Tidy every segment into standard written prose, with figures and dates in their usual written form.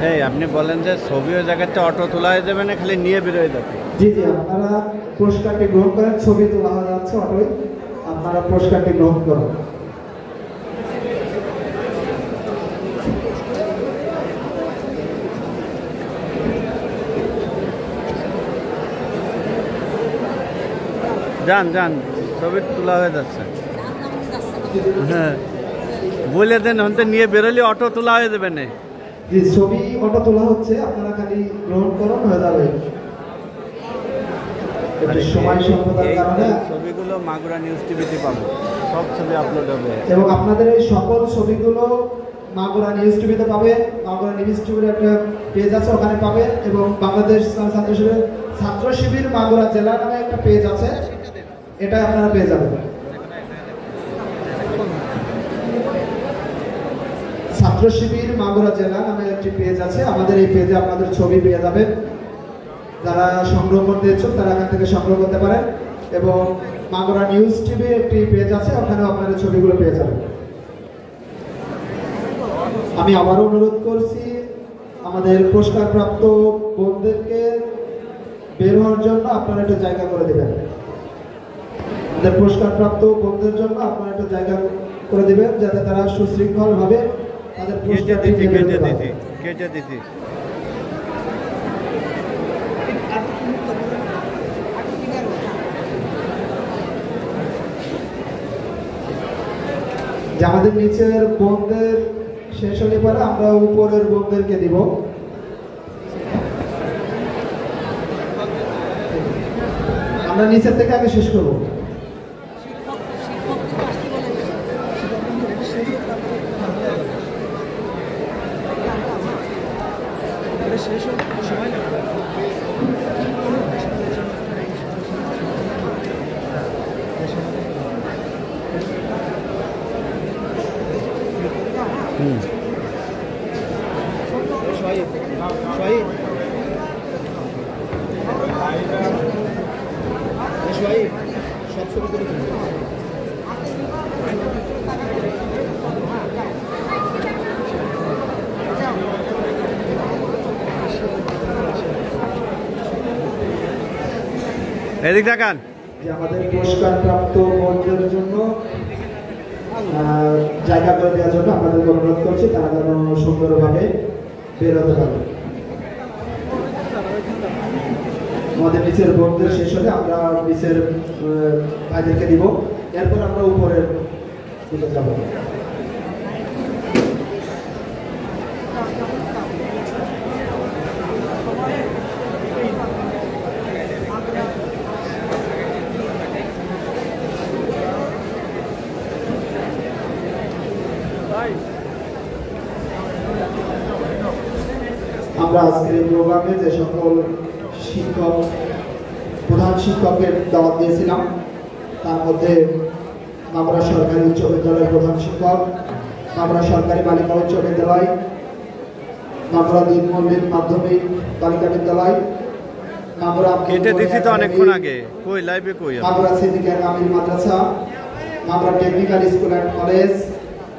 এই আপনি বলেন যে ছবি ওই জায়গাতে অটো তোলা হয়ে যাবে না, খালি নিয়ে বেরোয় যাবে? জি জি, আপনারা পুরস্কারটি গ্রহণ করেন, ছবি তোলা হয়ে যাচ্ছে অটোয়, আপনারা পুরস্কারটি গ্রহণ করুন। যান যান, ছবি তোলা হয়ে যাচ্ছে। হ্যাঁ বলে দেন, হতে নিয়ে বেরোলে অটো তোলা হয়ে যাবে না। জি, ছবি অটো তোলা হচ্ছে, আপনারা খালি গ্রহণ করুন, হয়ে যাবে। সময় স্বল্পতার কারণে ছবিগুলো মাগুরা নিউজ টিভিতে পাবো, সব ছবি আপলোড হবে এবং আপনাদের এই সকল ছবিগুলো মাগুরা নিউজ টিভিতে পাবে। মাগুরা নিউজ টিভির একটা পেজ আছে, ওখানে পাবে, এবং বাংলাদেশ ছাত্র শিবির মাগুরা জেলা নামে একটা পেজ আছে, এটা আপনারা পেয়ে যাবেন। ছাত্র শিবির মাগুরা জেলা নামে একটি পেজ আছে, আমাদের এই পেজে আপনাদের ছবি পেয়ে যাবেন। যারা সংগ্রহ করতে ইচ্ছুক তারা এখান থেকে সংগ্রহ করতে পারেন, এবং মাগুরা নিউজ টিভি একটি পেজ আছে, ওখানেও আপনাদের ছবিগুলো পেয়ে যাবেন। আমি আবারও অনুরোধ করছি আমাদের পুরস্কারপ্রাপ্ত বোনদেরকে বের হওয়ার জন্য আপনারা একটু জায়গা করে দেবেন। আমাদের পুরস্কারপ্রাপ্ত বোনদের জন্য আপনারা একটু জায়গা করে দেবেন, যাতে তারা সুশৃঙ্খলভাবে তাদের পুরস্কারটি কেটে দিতে। যে আমাদের নিচের বোনদের শেষ হলে পরে আমরা উপরের বোনদেরকে দিব। আমরা নিচের থেকে আগে শেষ করব। এদিক দেখান। যে আমাদের পুরস্কার প্রাপ্ত বোনদের জন্য জায়গা করে দেওয়ার জন্য আপনাদেরকে অনুরোধ করছি, তারা যেন সুন্দরভাবে বের হতে পারে। আমাদের নিচের বোনদের শেষ হলে আমরা নিচের ভাইদেরকে দিব, এরপর আমরা উপরের দিকে যাব। আমরা আজকের এই প্রোগ্রামে যে সকল শিক্ষক, প্রধান শিক্ষকের দাওয়াত দিয়েছিলাম, তার মধ্যে মাগুরা সরকারি উচ্চ বিদ্যালয়ের প্রধান শিক্ষক, মাগুরা সরকারি বালিকা উচ্চ বিদ্যালয়, মাগুরা দিন মল্লিক মাধ্যমিক বালিকা বিদ্যালয়, মাগুরা মাগুরা সিদ্দিকিয়া কামিল মাদ্রাসা, Magura technical school and college,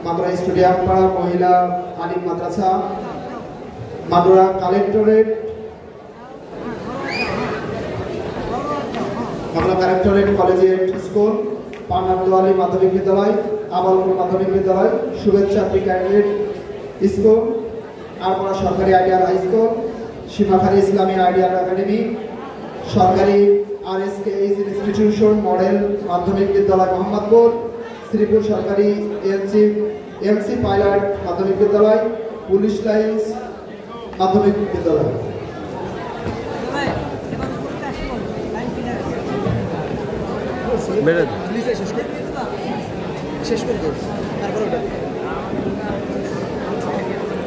Magura stadium পাড়া মহিলা আলিম মাদ্রাসা, Magura collectorate, Magura collectorate collegiate school, Pannatoyali মাধ্যমিক বিদ্যালয়, আবালপুর মাধ্যমিক বিদ্যালয়, শুভেচ্ছা প্রি ক্যান্ডিডেট স্কুল, আরপাড়া সরকারি আইডিয়াল হাই স্কুল, সীমাখালী ইসলামী আইডিয়াল একাডেমি, সরকারি RSKH ইনস্টিটিউশন মডেল মাধ্যমিক বিদ্যালয় মোহাম্মদপুর, শ্রীপুর সরকারি MC পাইলট মাধ্যমিক বিদ্যালয়, পুলিশ লাইন্স মাধ্যমিক বিদ্যালয়।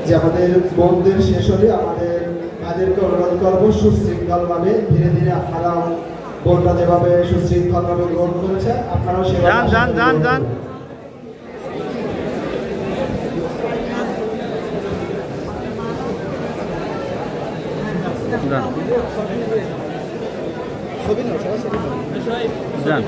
যে আমাদের বোনদের শেষ হলে আমাদের ভাইদেরকে অনুরোধ করবো সুশৃঙ্খলভাবে, ধীরে ধীরে আপনারা বোনরা যেভাবে সুশৃঙ্খলভাবে গ্রহণ করেছে আপনারাও সেভাবে যান।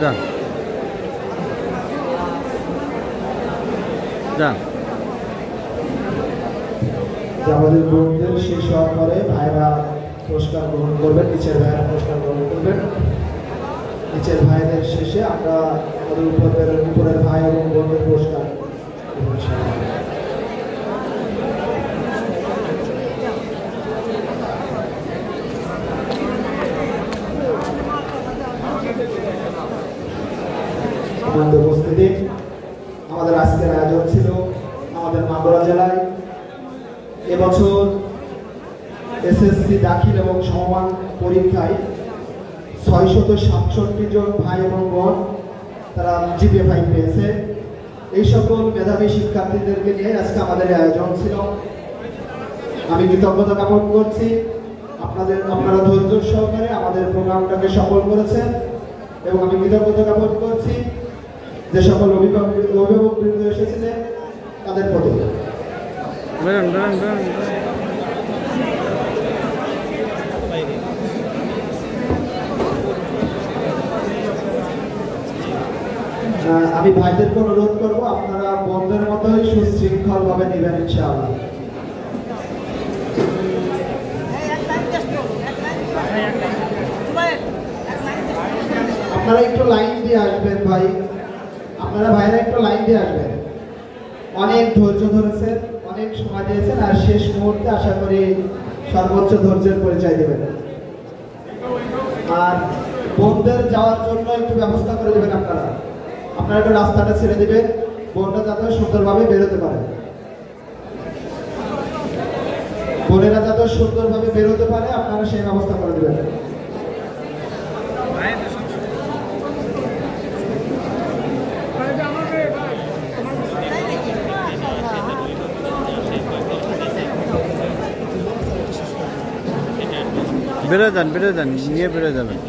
যান যান। আমাদের বোনদের শেষ হওয়ার পরে ভাইরা পুরস্কার গ্রহণ করবেন, নিচের ভাইরা পুরস্কার গ্রহণ করবেন। নিচের ভাইদের শেষে আমরা আমাদের উপরের ভাই এবং বোনদের পুরস্কার আমাদের উপস্থিতি। আমাদের আজকের আয়োজন ছিল আমাদের মাগুরা জেলায় এবছর এসএসসি দাখিল এবং সমমান পরীক্ষায় 667 জন ভাই এবং বোন তারা জিপিএ 5 পেয়েছে। এই সকল মেধাবী শিক্ষার্থীদেরকে নিয়ে আজকে আমাদের আয়োজন ছিল। আমি কৃতজ্ঞতা জ্ঞাপন করছি আপনারা ধৈর্য সহকারে আমাদের প্রোগ্রামটাকে সফল করেছেন এবং আমি কৃতজ্ঞতা জ্ঞাপন করছি যে সকল অভিভাবকবৃন্দ এসেছিলেন তাদের প্রতি। আমি ভাইদেরকে অনুরোধ করব আপনারা বন্ধের মতোই সুশৃঙ্খল ভাবে নেবেন ইনশাআল্লাহ। আপনারা একটু লাইন দিয়ে আসবেন ভাই, আপনারা ভাইরা একটু লাইন দিয়ে আসবেন। অনেক ধৈর্য ধরেছেন, অনেক সময় দিয়েছেন, আর শেষ মুহূর্তে আশা করি সর্বোচ্চ ধৈর্যের পরিচয় দেবেন। আর বোনদের যাওয়ার জন্য একটু ব্যবস্থা করে দেবেন আপনারা একটু রাস্তাটা ছেড়ে দিবেন, বোনটা যাতে সুন্দরভাবে বেরোতে পারে, বোনেরা যাতে সুন্দরভাবে বেরোতে পারে আপনারা সেই ব্যবস্থা করে দেবেন। বেরো যান নিয়ে বেরো যাবেন।